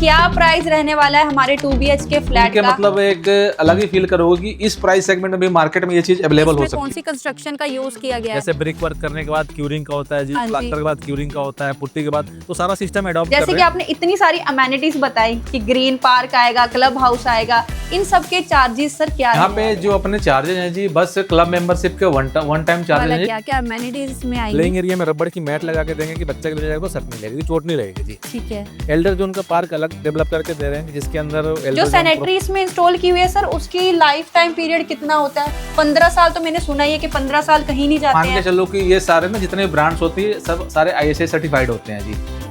क्या प्राइस रहने वाला है हमारे 2 BHK फ्लैट का? मतलब एक अलग ही फील करोगे कि इस प्राइस सेगमेंट में भी मार्केट में ये चीज अवेलेबल हो सकती है। कौन सी कंस्ट्रक्शन का यूज किया गया है? जैसे ब्रिक वर्क करने के बाद क्यूरिंग का होता है जी, प्लास्टर के बाद क्यूरिंग का होता है, पुट्टी के बाद, तो सारा सिस्टम एडॉप्ट कर रहे हैं। जैसे कि आपने इतनी सारी अमेनिटीज बताई कि ग्रीन पार्क आएगा, क्लब हाउस आएगा, इन सब के चार्जेस सर क्या यहाँ पे जो अपने चार्जेस हैं जी, बस क्लब मेंबरशिप के वन टाइम चार्जेस हैं। क्या क्या अमेनिटीज में आएंगी? प्लेइंग एरिया में रबड़ की मैट लगा के देंगे कि बच्चे के लिए सट नहीं लगेगी, चोट नहीं लगेगी जी। ठीक है। एल्डर जोन का पार्क अलग डेवलप करके दे रहे हैं जिसके अंदर जो सैनिटरी इसमें इंस्टॉल की हुई है सर, उसकी लाइफ टाइम पीरियड कितना होता है? 15 साल तो मैंने सुना ही है कि 15 साल कहीं नहीं जाते हैं। मान के चलो कि ये सारे ना जितने ब्रांड्स होती है सब सारे ISA सर्टिफाइड होते हैं जी।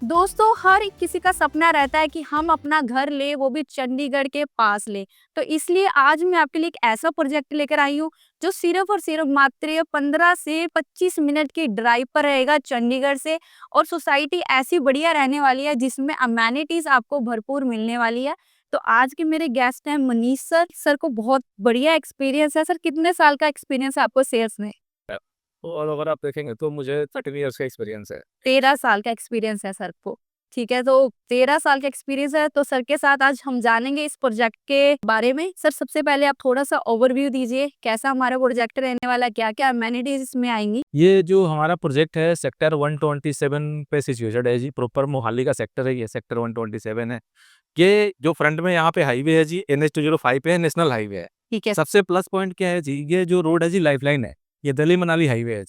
दोस्तों, हर किसी का सपना रहता है कि हम अपना घर ले, वो भी चंडीगढ़ के पास ले। तो इसलिए आज मैं आपके लिए एक ऐसा प्रोजेक्ट लेकर आई हूँ जो सिर्फ और सिर्फ मात्र 15 से 25 मिनट की ड्राइव पर रहेगा चंडीगढ़ से। और सोसाइटी ऐसी बढ़िया रहने वाली है जिसमें अमेनिटीज आपको भरपूर मिलने वाली है। तो आज के मेरे गेस्ट हैं मनीष सर। सर को बहुत बढ़िया एक्सपीरियंस है। सर, कितने साल का एक्सपीरियंस है आपको सेल्स में? और अगर आप देखेंगे तो मुझे 13 इयर्स का एक्सपीरियंस है। 13 साल का एक्सपीरियंस है सर को। ठीक है, तो 13 साल का एक्सपीरियंस है तो सर के साथ आज हम जानेंगे इस प्रोजेक्ट के बारे में। सर, सबसे पहले आप थोड़ा सा ओवरव्यू दीजिए, कैसा हमारा प्रोजेक्ट रहने वाला है, क्या क्या अमेनिटीज इसमें आएंगी? ये जो हमारा प्रोजेक्ट है सेक्टर 127 पे सिचुएटेड है जी। प्रॉपर मोहाली का सेक्टर है, ये सेक्टर 127 है। ये जो फ्रंट में यहाँ पे हाईवे है जी, NH205 पे है, नेशनल हाईवे है। ठीक है। सबसे प्लस पॉइंट क्या है जी, ये जो रोड है जी लाइफलाइन है। ये दिल्ली मनाली हाईवे है,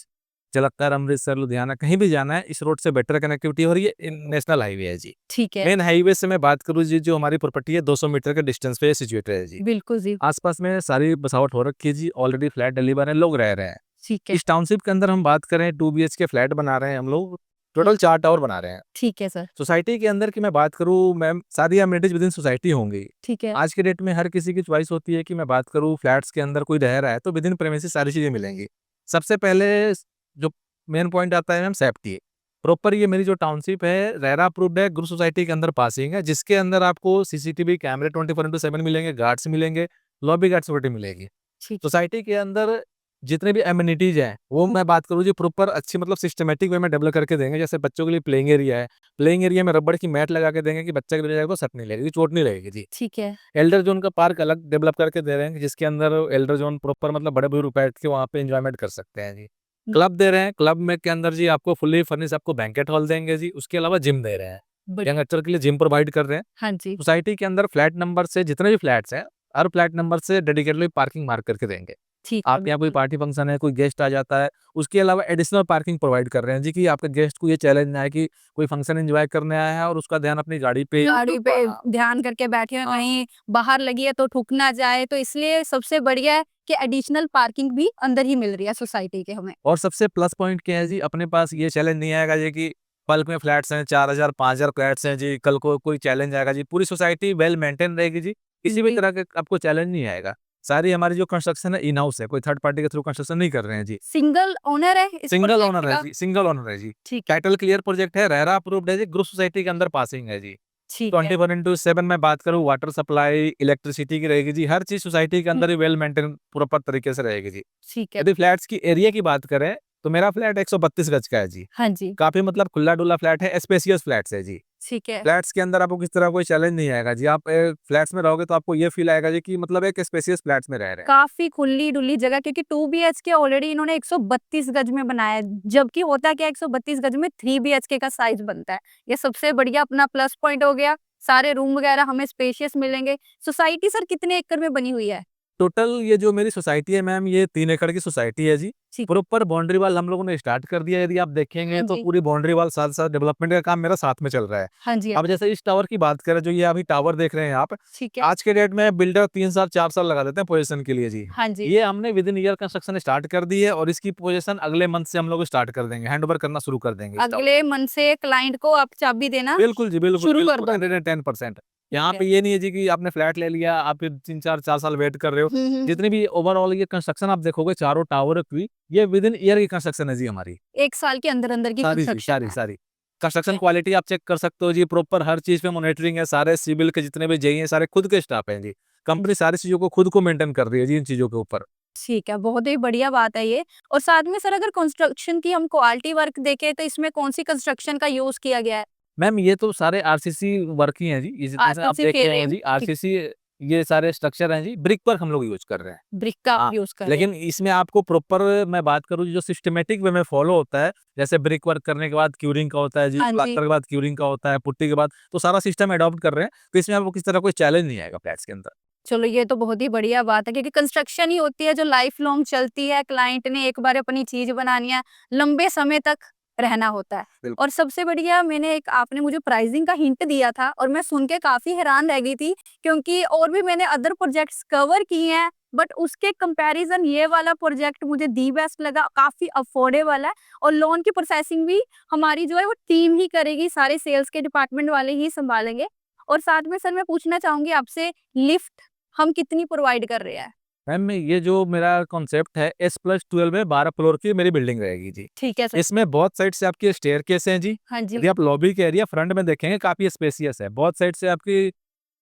जलंधर, अमृतसर, लुधियाना कहीं भी जाना है इस रोड से बेटर कनेक्टिविटी हो रही है। नेशनल हाईवे है जी। ठीक है। मेन हाईवे से मैं बात करूँ जी, जो हमारी प्रॉपर्टी है 200 मीटर के डिस्टेंस पे सिचुएटेड है जी। बिल्कुल जी। आसपास में सारी बसावट हो रखी है जी, ऑलरेडी फ्लैट डिलीवर है, लोग रह रहे हैं। ठीक है। इस टाउनशिप के अंदर हम बात करें 2 BHK फ्लैट बना रहे हैं हम लोग, टोटल 4 टावर बना रहे हैं। ठीक है सर। सोसाइटी के अंदर की मैं बात करूँ मैम, सारी अमेनिटीज विद इन सोसाइटी होंगी। ठीक है। आज के डेट में हर किसी की चॉइस होती है कि मैं बात करूँ फ्लैट्स के अंदर कोई रह रहा है तो विद इन प्रेमिसेस सारी चीजें मिलेंगी। सबसे पहले जो मेन पॉइंट आता है मैम सेफ्टी। प्रॉपर ये मेरी जो टाउनशिप है रेरा अप्रूव्ड है, ग्रुप सोसाइटी के अंदर पासिंग है, जिसके अंदर आपको CCTV कैमरे 24/7 मिलेंगे, गार्ड्स मिलेंगे, लॉबी गार्ड सिक्योरिटी मिलेगी। सोसाइटी के अंदर जितने भी एमिनिटीज हैं वो मैं बात करूँ जी प्रॉपर अच्छी मतलब सिस्टमेटिक वे में डेवलप करके देंगे। जैसे बच्चों के लिए प्लेइंग एरिया है, प्लेइंग एरिया में रबड़ की मैट लगा के देंगे कि बच्चे के लिए को सट नहीं लगेगी, चोट नहीं लगेगी जी। ठीक है। एल्डर जोन का पार्क अलग डेवलप करके दे रहे हैं जिसके अंदर एल्डर जोन प्रॉपर मतलब बड़े बुजुर्ग बैठ के वहाँ पे एंजॉयमेंट कर सकते हैं जी। क्लब दे रहे हैं, क्लब में के अंदर जी आपको फुल्ली फर्निश आपको बैंकेट हॉल देंगे जी। उसके अलावा जिम दे रहे हैं, यंगस्टर के लिए जिम प्रोवाइड कर रहे हैं। हाँ जी। सोसाइटी के अंदर फ्लैट नंबर से जितने भी फ्लैट्स हैं हर फ्लैट नंबर से डेडिकेटली पार्किंग मार्क करके देंगे। ठीक आप यहाँ कोई पार्टी फंक्शन है, कोई गेस्ट आ जाता है, उसके अलावा एडिशनल पार्किंग प्रोवाइड कर रहे हैं जी कि आपके गेस्ट को ये चैलेंज ना है कि कोई फंक्शन एंजॉय करने आया है और उसका ध्यान अपनी गाड़ी पे ध्यान करके बैठे हैं, कहीं बाहर लगी है तो ठुक ना जाए। तो इसलिए सबसे बढ़िया है कि एडिशनल पार्किंग भी अंदर ही मिल रही है सोसाइटी के हमें। और सबसे प्लस पॉइंट क्या है जी, अपने पास ये चैलेंज नहीं आएगा जी कि बल्क में फ्लैट्स हैं, 4000 5000 फ्लैट्स हैं जी, कल को कोई चैलेंज आएगा जी। पूरी सोसाइटी वेल मेंटेन रहेगी जी, किसी भी तरह का आपको चैलेंज नहीं आएगा। सारी हमारी जो कंस्ट्रक्शन है इन हाउस है, कोई थर्ड पार्टी के थ्रू कंस्ट्रक्शन नहीं कर रहे हैं जी। सिंगल ओनर है इस सिंगल प्रोजेक्ट ओनर है का? जी, सिंगल ओनर है जी। ठीक। टाइटल क्लियर प्रोजेक्ट है, रेरा अप्रूव्ड है जी, ग्रुप सोसाइटी के अंदर पासिंग है जी। ठीक है। 24/7 मैं बात करूँ वाटर सप्लाई, इलेक्ट्रिसिटी की रहेगी जी, हर चीज सोसाइटी के अंदर ही वेल मेंटेन प्रॉपर तरीके से रहेगी जी। ठीक है। यदि फ्लैट्स की एरिया की बात करें तो मेरा फ्लैट 132 गज का है जी। हाँ जी। काफी मतलब खुला डुला फ्लैट है, स्पेसियस फ्लैट्स है जी। ठीक है। फ्लैट्स के अंदर आपको किस तरह कोई चैलेंज नहीं आएगा जी। आप फ्लैट्स में रहोगे तो आपको ये फील आएगा जी कि मतलब एक स्पेसियस फ्लैट्स में रह रहे हैं। काफी खुली डुली जगह, क्योंकि 2 BHK ऑलरेडी इन्होंने 132 गज में बनाया है, जबकि होता क्या 132 गज में 3 BHK का साइज बनता है। ये सबसे बढ़िया अपना प्लस पॉइंट हो गया। सारे रूम वगैरह हमें स्पेशियस मिलेंगे। सोसाइटी सर कितने एकड़ में बनी हुई है? टोटल ये जो मेरी सोसाइटी है मैम, ये 3 एकड़ की सोसाइटी है जी। प्रॉपर बाउंड्री वाल हम लोगों ने स्टार्ट कर दिया। यदि आप देखेंगे तो पूरी बाउंड्री वाल साथ साथ डेवलपमेंट का काम मेरा साथ में चल रहा है। हाँ जी। अब जैसे इस टावर की बात करें, जो ये अभी टावर देख रहे हैं आप, ठीक है। आज के डेट में बिल्डर 3 साल 4 साल लगा देते हैं पोजीशन के लिए जी। हाँ जी। ये हमने with in year construction start कर दी है और इसकी पोजीशन अगले मंथ से हम लोग स्टार्ट कर देंगे, हैंड ओवर करना शुरू कर देंगे। अगले मंथ से क्लाइंट को आप चाबी देना बिल्कुल जी, बिल्कुल शुरू कर दो। 110%। यहाँ पे ये नहीं है जी कि आपने फ्लैट ले लिया, आप फिर 3 4 साल वेट कर रहे हो। जितनी भी ओवरऑल ये कंस्ट्रक्शन आप देखोगे चारों टावर की, ये विद इन ईयर की कंस्ट्रक्शन है जी हमारी। 1 साल के अंदर अंदर की कंस्ट्रक्शन है। सारी कंस्ट्रक्शन क्वालिटी आप चेक कर सकते हो जी। प्रॉपर हर चीज पे मॉनिटरिंग है, सारे सिविल के जितने भी जेई हैं सारे खुद के स्टाफ हैं जी। कंपनी सारी चीजों को खुद को मेंटेन कर रही है जी इन चीजों के ऊपर। ठीक है, बहुत ही बढ़िया बात है ये। और साथ में सर अगर कंस्ट्रक्शन की हम क्वालिटी वर्क देखें तो इसमें कौन-सी कंस्ट्रक्शन का यूज़ किया गया है? मैम ये तो सारे आरसीसी वर्क ही हैं जी, ये जितने से आप आरसीसी देख रहे हैं फ्रेम, जी, ठीक, आरसीसी ये सारे स्ट्रक्चर हैं जी, ब्रिक वर्क हम लोग यूज़ कर रहे हैं। ब्रिक का आप हाँ, यूज़ कर रहे हैं। लेकिन इसमें आपको प्रॉपर मैं बात करूँ जो सिस्टमैटिक वे में फॉलो होता है, जैसे ब्रिक वर्क करने के बाद क्यूरिंग का होता है जी, हाँ जी। प्लास्टर के बाद क्यूरिंग का होता है, पुट्टी के बाद, तो सारा सिस्टम अडॉप्ट कर रहे हैं, तो इसमें आपको किसी तरह कोई चैलेंज नहीं आएगा फ्लैट्स के अंदर। चलो ये तो बहुत ही बढ़िया बात है क्योंकि कंस्ट्रक्शन ही होती है जो लाइफ लॉन्ग चलती है। क्लाइंट ने एक बार अपनी चीज़ बनानी है, लंबे समय तक रहना होता है। बिल्कुल। और सबसे बढ़िया मैंने एक आपने मुझे प्राइसिंग का हिंट दिया था और मैं सुन के काफ़ी हैरान रह गई थी क्योंकि और भी मैंने अदर प्रोजेक्ट्स कवर किए हैं बट उसके कंपैरिज़न ये वाला प्रोजेक्ट मुझे दी बेस्ट लगा, काफ़ी अफोर्डेबल है और लोन की प्रोसेसिंग भी हमारी जो है वो टीम ही करेगी, सारे सेल्स के डिपार्टमेंट वाले ही सँभालेंगे। और साथ में सर मैं पूछना चाहूँगी आपसे लिफ्ट हम कितनी प्रोवाइड कर रहे हैं? मैम ये जो मेरा कॉन्सेप्ट है S+12 में 12 फ्लोर की मेरी बिल्डिंग रहेगी जी। ठीक है सर। इसमें बहुत साइड से आपकी स्टेयरकेस हैं जी। हाँ जी, यदि आप लॉबी के एरिया फ्रंट में देखेंगे काफ़ी स्पेशियस है। बहुत साइड से आपकी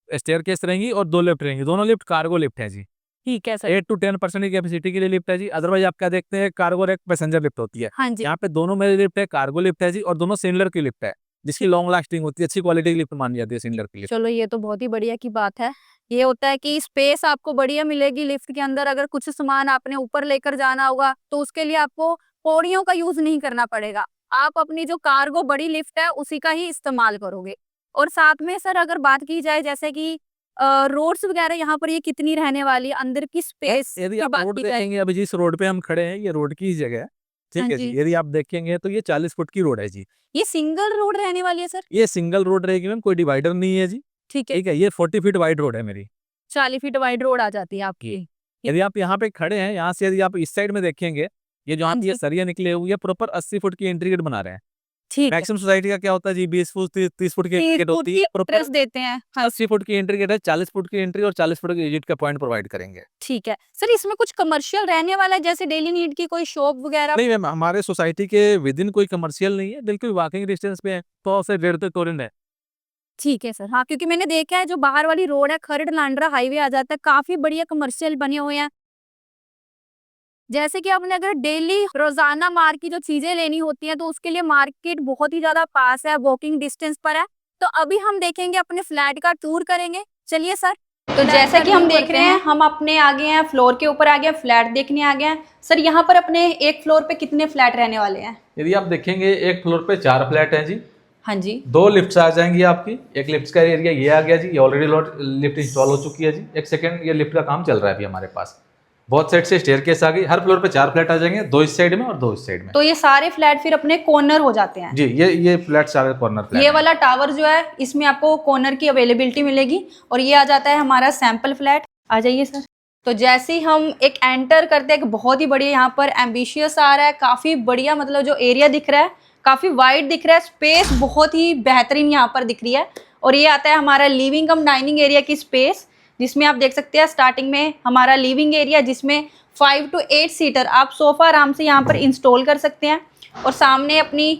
स्टेयरकेस रहेंगी और 2 लिफ्ट रहेंगी। दोनों लिफ्ट कार्गो लिफ्ट हैं जी। ठीक है सर। 8 टू 10% की कैपेसिटी के लिए लिफ्ट है जी। अदरवाइज़ आप क्या देखते हैं कार्गो और एक पैसेंजर लिफ्ट होती है। हाँ जी, यहाँ पे दोनों मेरी लिफ्ट है, कार्गो लिफ्ट है जी और दोनों सिमिलर की लिफ्ट है, जिसकी ठीक। लॉन्ग लास्टिंग होती है, अच्छी क्वालिटी की लिफ्ट मानी जाती है सिमिलर की लिफ्ट। चलो ये तो बहुत ही बढ़िया की बात है। ये होता है कि स्पेस आपको बढ़िया मिलेगी लिफ्ट के अंदर अगर कुछ सामान आपने ऊपर लेकर जाना होगा, तो उसके लिए आपको पौड़ियों का यूज़ नहीं करना पड़ेगा। आप अपनी जो कार्गो बड़ी लिफ्ट है उसी का ही इस्तेमाल करोगे। और साथ में सर अगर बात की जाए जैसे कि रोड्स वगैरह यहाँ पर ये कितनी रहने वाली है, अंदर की स्पेस यदि की आप बात रोड की जाए? देखेंगे अभी जिस रोड पे हम खड़े हैं, ये रोड की ही जगह है। हाँ ठीक है जी। जी। यदि आप देखेंगे तो ये 40 फुट की रोड है जी। ये सिंगल रोड रहने वाली है सर? ये सिंगल रोड रहेगी मैम, कोई डिवाइडर नहीं है जी। ठीक है। ठीक है, ये 40 फीट वाइड रोड है मेरी। 40 फीट वाइड रोड आ जाती है जी। आपकी। यदि आप यहाँ पे खड़े हैं, यहाँ से यदि आप इस साइड में देखेंगे, ये जो हाँ यहाँ ये जी, सरिया निकले हुए, ये प्रॉपर 80 फुट की एंट्री गेट बना रहे हैं। ठीक है। मैक्सिमम सोसाइटी का क्या होता है जी 20 फुट 30 फुट की एंट्री 30 गेट फुट होती की है, प्रॉपर एंट्रेंस देते हैं। हाँ, 80 फुट की एंट्री गेट है, 40 फुट की एंट्री और 40 फुट की एग्जिट का पॉइंट प्रोवाइड करेंगे। ठीक है। सर इसमें कुछ कमर्शियल रहने वाला है जैसे डेली नीड की कोई शॉप वगैरह? नहीं मैम, हमारे सोसाइटी के विदिन कोई कमर्शियल नहीं है, बिल्कुल वॉकिंग डिस्टेंस पे है, 100 से 150 टोरेंट है। ठीक है सर। हाँ, क्योंकि मैंने देखा है जो बाहर वाली रोड है खरड़-लांडरा हाईवे आ जाता है, काफ़ी बढ़िया कमर्शियल बने हुए हैं। जैसे कि आपने अगर डेली रोज़ाना मार की जो चीज़ें लेनी होती हैं, तो उसके लिए मार्केट बहुत ही ज़्यादा पास है, वॉकिंग डिस्टेंस पर है। तो अभी हम देखेंगे अपने फ्लैट का टूर करेंगे। चलिए सर। तो जैसा कि हम देख रहे हैं हम अपने आ गए हैं फ्लोर के ऊपर आ गए हैं, फ्लैट देखने आ गए हैं। सर यहाँ पर अपने एक फ्लोर पे कितने फ्लैट रहने वाले हैं? यदि आप देखेंगे एक फ्लोर पे 4 फ्लैट हैं जी। हाँ जी, 2 लिफ्ट्स आ जाएंगी आपकी। एक लिफ्ट का एरिया ये आ गया जी, ये ऑलरेडी लिफ्ट इंस्टॉल हो चुकी है जी। एक सेकंड, ये लिफ्ट का काम चल रहा है अभी हमारे पास। बहुत साइड से स्टेयरकेस आ गई। हर फ्लोर पे 4 फ्लैट आ जाएंगे, 2 इस साइड में और 2 इस साइड में। तो ये सारे फ्लैट फिर अपने कॉर्नर हो जाते हैं। जी, ये फ्लैट सारे कॉर्नर फ्लैट ये हैं। वाला टावर जो है इसमें आपको कॉर्नर की अवेलेबिलिटी मिलेगी और ये आ जाता है हमारा सैंपल फ्लैट। आ जाइए सर। तो जैसे ही हम एक एंटर करते हैं, एक बहुत ही बढ़िया यहाँ पर एम्बिशियस आ रहा है, काफ़ी बढ़िया मतलब जो एरिया दिख रहा है काफ़ी वाइड दिख रहा है, स्पेस बहुत ही बेहतरीन यहाँ पर दिख रही है। और ये आता है हमारा लिविंग कम डाइनिंग एरिया की स्पेस, जिसमें आप देख सकते हैं स्टार्टिंग में हमारा लिविंग एरिया जिसमें 5 to 8 सीटर आप सोफ़ा आराम से यहाँ पर इंस्टॉल कर सकते हैं और सामने अपनी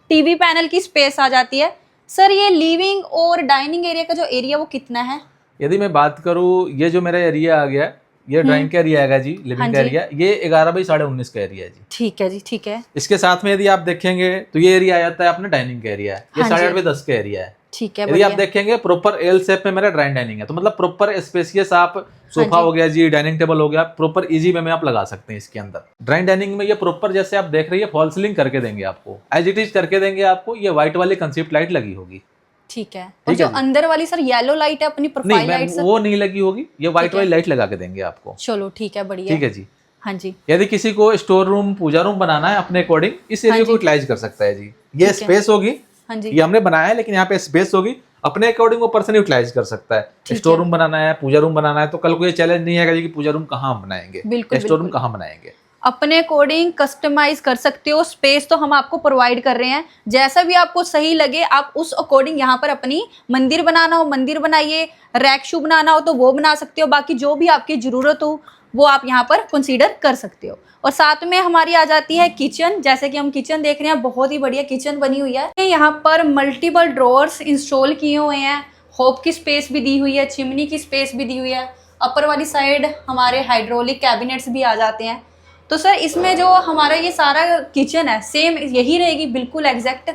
टीवी पैनल की स्पेस आ जाती है। सर ये लिविंग और डाइनिंग एरिया का जो एरिया वो कितना है? यदि मैं बात करूँ, ये जो मेरा एरिया आ गया, ये ड्राइंग का एरिया आएगा जी, हाँ लिविंग का जी। एरिया, ये 11 बाई 19.5 का एरिया है जी। ठीक है जी, ठीक है, इसके साथ में यदि आप देखेंगे तो ये एरिया आ जाता है अपना डाइनिंग का एरिया है, ये हाँ जी। 8.5 बाई 10 का एरिया है। ठीक है, यदि बढ़िया। आप देखेंगे प्रॉपर एल शेप में मेरा ड्राइंग डाइनिंग है, तो मतलब प्रॉपर स्पेसियस आप सोफा हाँ जी। हो गया जी, डाइनिंग टेबल हो गया, प्रॉपर इजी वे में आप लगा सकते हैं इसके अंदर। ड्राइंग डाइनिंग में ये प्रॉपर जैसे आप देख रही है फॉल सीलिंग करके देंगे आपको, एज इट इज करके देंगे आपको। ये व्हाइट वाली कंसेप्ट लाइट लगी होगी। ठीक है। और ठीक जो है जी। अंदर वाली सर येलो लाइट है अपनी नहीं प्रोफाइल मैम, लाइट सर? वो नहीं लगी होगी, ये व्हाइट ठीक है। वाली लाइट लगा के देंगे आपको। चलो ठीक है, बढ़िया। ठीक है जी। हाँ जी, यदि किसी को स्टोर रूम पूजा रूम बनाना है अपने अकॉर्डिंग, इस हाँ एरिया को जी। यूटिलाइज कर सकता है जी। ये ठीक है। स्पेस होगी, हाँ जी, ये हमने बनाया है, लेकिन यहाँ पे स्पेस होगी, अपने अकॉर्डिंग वो पर्सन यूटिलाइज कर सकता है। ठीक स्टोर है। रूम बनाना है, पूजा रूम बनाना है, तो कल को ये चैलेंज नहीं आएगा जी कि पूजा रूम कहाँ हम बनाएंगे, बिल्कुल, स्टोर रूम बिल्कुल। कहाँ बनाएंगे। अपने अकॉर्डिंग कस्टमाइज कर सकते हो। स्पेस तो हम आपको प्रोवाइड कर रहे हैं, जैसा भी आपको सही लगे आप उस अकॉर्डिंग यहाँ पर अपनी मंदिर बनाना हो मंदिर बनाइए, रैक शू बनाना हो तो वो बना सकते हो, बाकी जो भी आपकी ज़रूरत हो वो आप यहाँ पर कंसीडर कर सकते हो। और साथ में हमारी आ जाती है किचन। जैसे कि हम किचन देख रहे हैं, बहुत ही बढ़िया किचन बनी हुई है। यहाँ पर मल्टीपल ड्रॉअर्स इंस्टॉल किए हुए हैं, होप की स्पेस भी दी हुई है, चिमनी की स्पेस भी दी हुई है अपर वाली साइड हमारे हाइड्रोलिक कैबिनेट्स भी आ जाते हैं। तो सर इसमें जो हमारा ये सारा किचन है सेम यही रहेगी बिल्कुल एग्जैक्ट?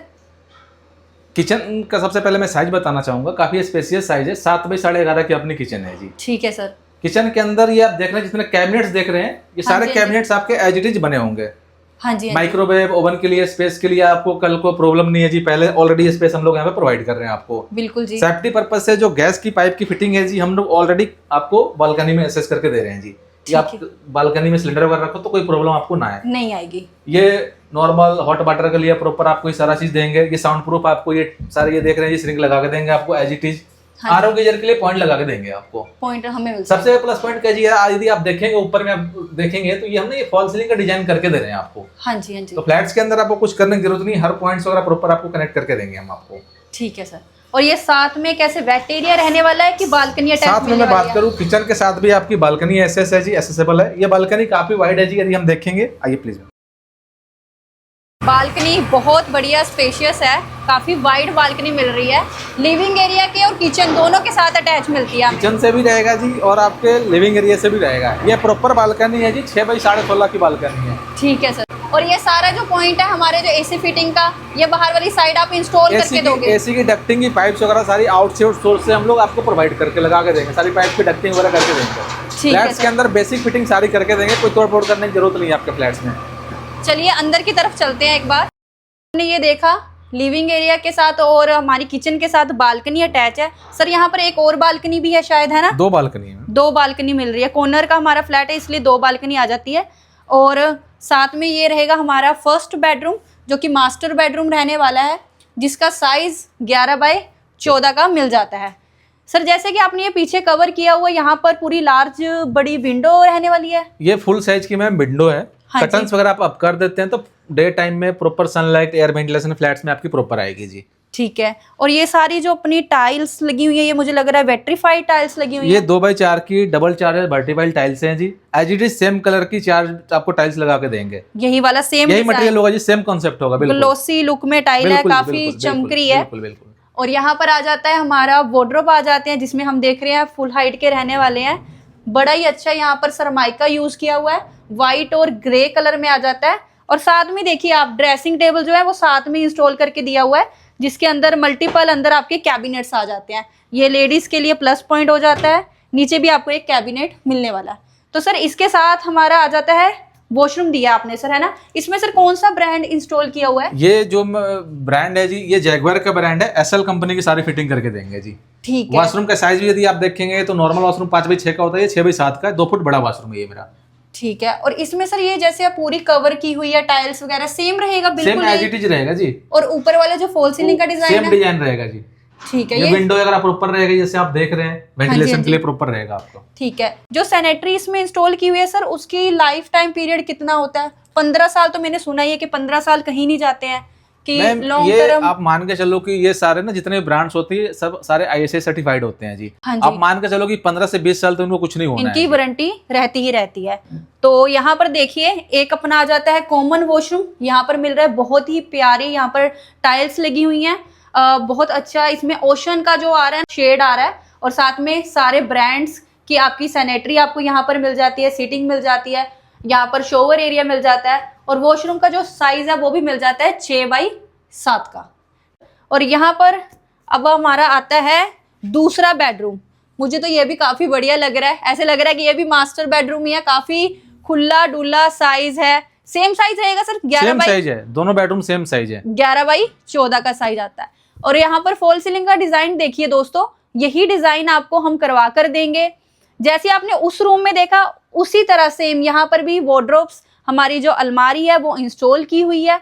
किचन का सबसे पहले मैं साइज बताना चाहूंगा, काफी स्पेसियस साइज है, 7 बाई 11.5 की अपनी किचन है जी। ठीक है सर। किचन के अंदर ये आप देख रहे हैं जितने कैबिनेट्स देख रहे हैं ये हाँ सारे जी, कैबिनेट्स आपके एज इट इज बने होंगे। हाँ जी, हाँ जी। माइक्रोवेव ओवन के लिए स्पेस के लिए आपको कल को प्रॉब्लम नहीं है जी, पहले ऑलरेडी स्पेस हम लोग यहाँ पे प्रोवाइड कर रहे हैं आपको। बिल्कुल जी। सेफ्टी पर्पज से जो गैस की पाइप की फिटिंग है जी हम लोग ऑलरेडी आपको बालकनी में एसेस करके दे रहे हैं जी, कि आप बालकनी में सिलेंडर वगैरह रखो तो कोई प्रॉब्लम आपको ना आए, नहीं आएगी। ये नॉर्मल हॉट वाटर के लिए प्रॉपर आपको ये सारा चीज देंगे। ये साउंड प्रूफ आपको ये सारे ये देख रहे हैं ये श्रिंक लगा के देंगे आपको as it is. RO geyser के लिए पॉइंट लगा के देंगे आपको। पॉइंट हमें मिल सबसे प्लस पॉइंट क्या जी है, यदि आप देखेंगे ऊपर में आप देखेंगे तो ये हमने ये फॉल सीलिंग का डिजाइन करके दे रहे हैं आपको। हाँ जी, हाँ जी। तो फ्लैट्स के अंदर आपको कुछ करने की जरूरत नहीं, हर पॉइंट्स वगैरह प्रॉपर आपको कनेक्ट करके देंगे हम आपको। ठीक है सर। और ये साथ में कैसे वेट एरिया रहने वाला है कि बालकनी अटैच? साथ में मैं बात करूं किचन के साथ भी आपकी बालकनी एसएस है जी, एसेसेबल है। ये बालकनी काफी वाइड है जी, यदि हम देखेंगे, आइए प्लीज। बालकनी बहुत बढ़िया स्पेशियस है, काफी वाइड बालकनी मिल रही है। लिविंग एरिया के और किचन दोनों के साथ अटैच मिलती है। किचन से भी रहेगा जी और आपके लिविंग एरिया से भी रहेगा। ये प्रॉपर बालकनी है जी, 6 बाई 16.5 की बालकनी है। ठीक है सर। और ये सारा जो पॉइंट है हमारे जो एसी फिटिंग का, ये बाहर वाली साइड आप इंस्टॉल करके दोगे? एसी की डक्टिंग की पाइप्स वगैरह सारी आउटसोर्स सोर्स से हम लोग आपको प्रोवाइड करके लगा के देंगे, सारी पाइप की डक्टिंग वगैरह करके देंगे। फ्लैट्स के अंदर बेसिक फिटिंग सारी करके देंगे, कोई तोड़ फोड़ करने की जरूरत नहीं है आपके फ्लैट्स में। चलिए अंदर की तरफ चलते हैं एक बार। हमने ये देखा लिविंग एरिया के साथ और हमारी किचन के साथ बालकनी अटैच है। सर यहाँ पर एक और बालकनी भी है शायद, है ना? 2 बालकनी है। 2 बालकनी मिल रही है। कॉर्नर का हमारा फ्लैट है इसलिए 2 बालकनी आ जाती है। और साथ में ये रहेगा हमारा फर्स्ट बेडरूम जो कि मास्टर बेडरूम रहने वाला है, जिसका साइज 11 बाई 14 का मिल जाता है। सर जैसे कि आपने ये पीछे कवर किया हुआ, यहाँ पर पूरी लार्ज बड़ी विंडो रहने वाली है। ये फुल साइज की मैम विंडो है। हाँ कर्टन्स वगैरह आप अप कर देते हैं तो डे टाइम में proper sunlight air ventilation flats में आपकी प्रॉपर आएगी जी। ठीक है। और ये सारी जो अपनी टाइल्स लगी हुई है, ये मुझे लग रहा है वेट्रीफाइड टाइल्स लगी हुई है। ये 2 बाई 4 की डबल चार्ज वर्टिकल टाइल्स हैं जी, as it is same colour की 4 आपको टाइल्स लगा के देंगे। यही वाला सेम यही मटेरियल होगा जी, सेम कॉन्सेप्ट होगा। बिल्कुल ग्लोसी लुक में टाइल है, काफी चमकरी है। बिल्कुल बिल्कुल। और यहाँ पर आ जाता है हमारा वार्डरोब आ जाते हैं, जिसमें हम देख रहे हैं फुल हाइट के रहने वाले हैं। बड़ा ही अच्छा यहाँ पर सरमाइका यूज किया हुआ है, व्हाइट और ग्रे कलर में आ जाता है। और साथ में देखिए आप ड्रेसिंग टेबल जो है वो साथ में इंस्टॉल करके दिया हुआ है, जिसके अंदर मल्टीपल अंदर आपके कैबिनेट्स आ जाते हैं। ये लेडीज के लिए प्लस पॉइंट हो जाता है। नीचे भी आपको एक कैबिनेट मिलने वाला है। तो सर इसके साथ हमारा आ जाता है वॉशरूम दिया आपने सर, है ना? इसमें सर कौन सा ब्रांड इंस्टॉल किया हुआ है? ये जो ब्रांड है जी, ये जैगवार का ब्रांड है। एसएल कंपनी की सारी फिटिंग करके देंगे जी। ठीक है। वॉशरूम का साइज भी यदि आप देखेंगे तो नॉर्मल वॉशरूम 5 बाई 6 का होता है, ये 6 बाई 7 का 2 फुट बड़ा वॉशरूम है ये मेरा। ठीक है। और इसमें सर ये जैसे आप पूरी कवर की हुई है टाइल्स वगैरह सेम रहेगा? बिल्कुल सेम एज इट इज रहेगा जी। और ऊपर वाले जो फॉल सीलिंग का डिजाइन है सेम डिजाइन रहेगा जी। ठीक है। ये विंडो वगैरह प्रॉपर रहेगा, जैसे आप देख रहे हैं वेंटिलेशन के लिए प्रॉपर रहेगा आपको। ठीक है। जो सैनिटरी इसमें इंस्टॉल की हुई है सर, उसकी लाइफ टाइम पीरियड कितना होता है? 15 साल तो मैंने सुना ही है कि 15 साल कहीं नहीं जाते हैं कि लॉन्ग ये टर्म। आप मान के चलो कि ये सारे ना जितने ब्रांड्स होती है सब सारे ISA सर्टिफाइड होते हैं जी। हाँ जी। आप मान के चलो कि 15 से 20 साल तो इनको कुछ नहीं होना इनकी है। वारंटी रहती ही रहती है। तो यहाँ पर देखिए एक अपना आ जाता है कॉमन वॉशरूम, यहाँ पर मिल रहा है बहुत ही प्यारी, यहाँ पर टाइल्स लगी हुई हैं। बहुत अच्छा इसमें ओशन का जो आ रहा है शेड आ रहा है। और साथ में सारे ब्रांड्स की आपकी सैनिटरी आपको यहाँ पर मिल जाती है, सीटिंग मिल जाती है, यहाँ पर शोवर एरिया मिल जाता है। और वॉशरूम का जो साइज है वो भी मिल जाता है 6 बाई 7 का। और यहाँ पर अब हमारा आता है दूसरा बेडरूम। मुझे तो ये भी काफी बढ़िया लग रहा है, ऐसे लग रहा है कि ये भी मास्टर बेडरूम ही है। काफी खुला डुला साइज है। सेम साइज रहेगा सर? 11 बाई साइज है, दोनों बेडरूम सेम साइज है। 11 बाई 14 का साइज आता है। और यहाँ पर फॉल सीलिंग का डिजाइन देखिए दोस्तों, यही डिजाइन आपको हम करवा कर देंगे। जैसे आपने उस रूम में देखा उसी तरह सेम यहाँ पर भी वार्डरोब्स, हमारी जो अलमारी है वो इंस्टॉल की हुई है।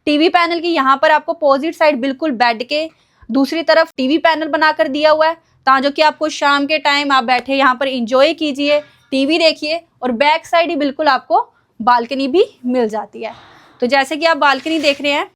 टीवी पैनल की यहाँ पर आपको अपोजिट साइड बिल्कुल बेड के दूसरी तरफ टीवी पैनल बनाकर दिया हुआ है, ताकि कि आपको शाम के टाइम आप बैठे यहाँ पर इंजॉय कीजिए, टीवी देखिए। और बैक साइड ही बिल्कुल आपको बालकनी भी मिल जाती है। तो जैसे कि आप बालकनी देख रहे हैं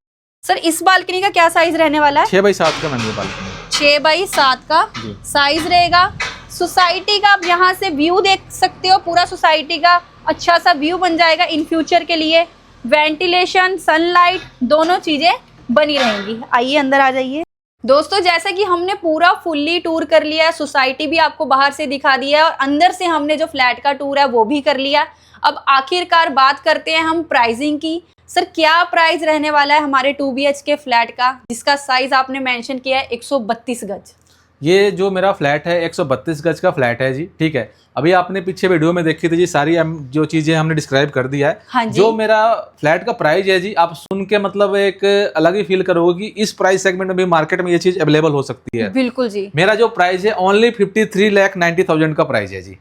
सर, इस बालकनी का क्या साइज रहने वाला है? 6 बाई 7 का मैम ये बालकनी। 6 बाई 7 का साइज रहेगा। सोसाइटी का आप यहाँ से व्यू देख सकते हो, पूरा सोसाइटी का अच्छा सा व्यू बन जाएगा इन फ्यूचर के लिए। वेंटिलेशन, सनलाइट दोनों चीजें बनी रहेंगी। आइए अंदर आ जाइए। दोस्तों जैसे कि हमने पूरा फुल्ली टूर कर लिया है, सोसाइटी भी आपको बाहर से दिखा दिया है और अंदर से हमने जो फ्लैट का टूर है वो भी कर लिया। अब आखिरकार बात करते हैं हम प्राइसिंग की। सर क्या प्राइस रहने वाला है हमारे 2 BHK फ्लैट का, जिसका साइज आपने मेंशन किया है 132 गज। ये जो मेरा फ्लैट है 132 गज का फ्लैट है जी, ठीक है। अभी आपने पीछे वीडियो में देखी थी जी, सारी जो चीजें हमने डिस्क्राइब कर दिया है। हाँ जी। जो मेरा फ्लैट का प्राइस है जी, आप सुन के मतलब एक अलग ही फील करोगे कि इस प्राइस सेगमेंट में भी मार्केट में ये चीज अवेलेबल हो सकती है। बिल्कुल जी। मेरा जो प्राइस है ओनली 53,90,000 का प्राइस है जी,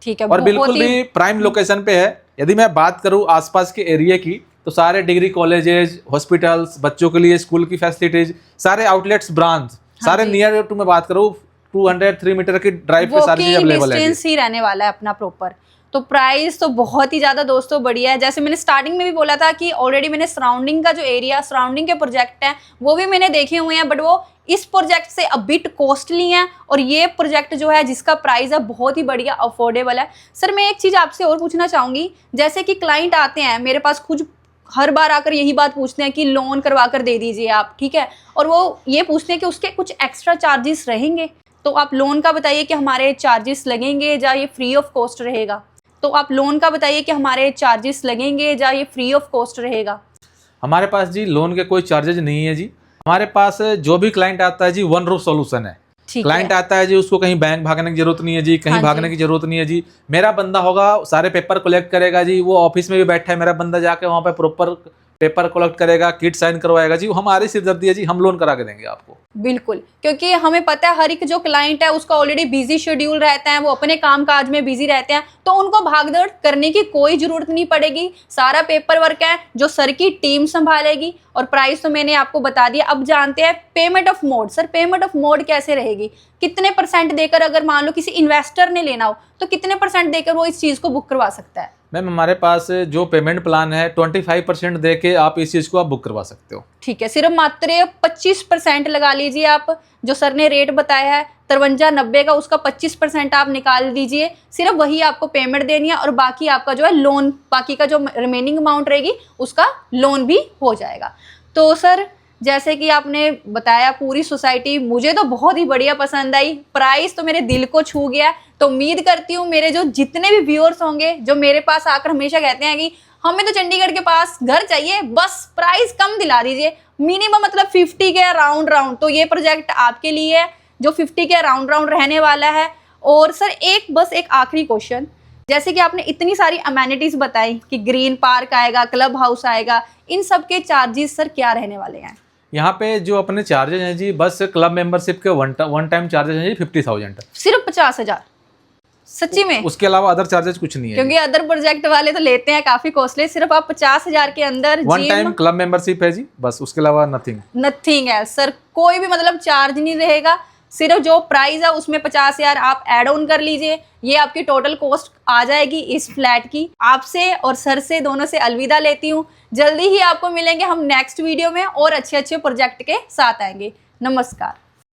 ठीक है। और बिल्कुल भी प्राइम लोकेशन पे है। यदि मैं बात करूं आसपास के एरिया की, तो सारे डिग्री कॉलेजेस, हॉस्पिटल्स, बच्चों के लिए स्कूल की फैसिलिटीज, सारे आउटलेट्स, ब्रांच सारे नियर टू, मैं बात करूं 203 मीटर की ड्राइव पे सारी चीज अवेलेबल है। डिस्टेंस ही रहने वाला है अपना प्रॉपर। तो प्राइस तो बहुत ही ज्यादा दोस्तों बढ़िया है। जैसे मैंने स्टार्टिंग में भी बोला था कि ऑलरेडी मैंने सराउंडिंग का जो एरिया, सराउंडिंग के प्रोजेक्ट हैं वो भी मैंने देखे हुए हैं, बट वो इस प्रोजेक्ट से अ बिट कॉस्टली हैं। और ये प्रोजेक्ट जो है जिसका प्राइस है बहुत ही बढ़िया अफोर्डेबल है। सर मैं एक चीज आपसे और पूछना चाहूंगी, जैसे कि क्लाइंट आते हैं मेरे पास, खुद हर बार आकर यही बात पूछते हैं कि लोन करवा कर दे दीजिए आप, ठीक है, और वो ये पूछते हैं कि उसके कुछ एक्स्ट्रा चार्जेस रहेंगे, तो आप लोन का बताइए कि हमारे चार्जेस लगेंगे या ये फ्री ऑफ कॉस्ट रहेगा। तो आप लोन का बताइए कि हमारे चार्जेस लगेंगे या ये फ्री ऑफ कॉस्ट रहेगा। हमारे पास जी लोन के कोई चार्जेज नहीं है जी। हमारे पास जो भी क्लाइंट आता है जी, वन रूफ सॉल्यूशन है। क्लाइंट आता है जी, उसको कहीं बैंक भागने की जरूरत नहीं है जी, कहीं भागने की जरूरत नहीं है जी। मेरा बंदा होगा, सारे पेपर कलेक्ट करेगा जी, वो ऑफिस में भी बैठा है, मेरा बंदा जाके वहाँ पे प्रॉपर पेपर कलेक्ट करेगा, किट साइन करवाएगा जी। वो हमारी सिरदर्दी है जी, हम लोन करा के देंगे आपको। बिल्कुल, क्योंकि हमें पता है हर एक जो क्लाइंट है उसका ऑलरेडी बिजी शेड्यूल रहता है, वो अपने काम काज में बिजी रहते हैं, तो उनको भागदौड़ करने की कोई जरूरत नहीं पड़ेगी। सारा पेपर वर्क है जो सर की टीम संभालेगी। और प्राइस तो मैंने आपको बता दिया। अब जानते हैं payment of mode. Sir payment of mode कैसे रहेगी, कितने % देकर, अगर मान लो किसी इन्वेस्टर ने लेना हो तो कितने % देकर वो इस चीज को बुक करवा सकता है? मैम हमारे पास जो पेमेंट प्लान है 25% दे के आप इस चीज को आप बुक करवा सकते हो। ठीक है, सिर्फ मात्र 25% लगा लीजिए आप। जो सर ने रेट बताया है 5390 का, उसका 25% आप निकाल दीजिए। सिर्फ वही आपको पेमेंट देनी है और बाकी आपका जो है लोन, बाकी का जो रिमेनिंग अमाउंट रहेगी उसका लोन भी हो जाएगा। तो सर जैसे कि आपने बताया पूरी सोसाइटी मुझे तो बहुत ही बढ़िया पसंद आई, प्राइस तो मेरे दिल को छू गया। तो उम्मीद करती हूँ मेरे जो जितने भी व्यूअर्स होंगे जो मेरे पास आकर हमेशा कहते हैं कि हमें तो चंडीगढ़ के पास घर चाहिए, बस प्राइस कम दिला दीजिए, मिनिमम मतलब 50 के राउंड, तो ये प्रोजेक्ट आपके लिए है जो 50 के राउंड रहने वाला है। और सर बस एक आखिरी क्वेश्चन, जैसे कि आपने इतनी सारी अमेनिटीज बताई कि ग्रीन पार्क आएगा, क्लब हाउस आएगा, इन सब के चार्जेस सर क्या रहने वाले हैं? यहाँ पे जो अपने चार्जेस हैं जी, बस क्लब मेंबरशिप के वन टाइम चार्जेस हैं जी 50,000। सिर्फ 50,000? सच्ची में? उसके अलावा अदर चार्जेस कुछ नहीं है, क्योंकि अदर प्रोजेक्ट वाले तो लेते हैं काफी कॉस्टली। सिर्फ आप 50,000 के अंदर वन टाइम क्लब मेंबरशिप है जी, बस उसके अलावा नथिंग है सर। कोई भी मतलब चार्ज नहीं रहेगा, सिर्फ जो प्राइस है उसमें 50,000 आप ऐड ऑन कर लीजिए। ये आपकी टोटल कॉस्ट आ जाएगी इस फ्लैट की। आपसे और सर से दोनों से अलविदा लेती हूँ। जल्दी ही आपको मिलेंगे हम नेक्स्ट वीडियो में और अच्छे प्रोजेक्ट के साथ आएंगे। नमस्कार।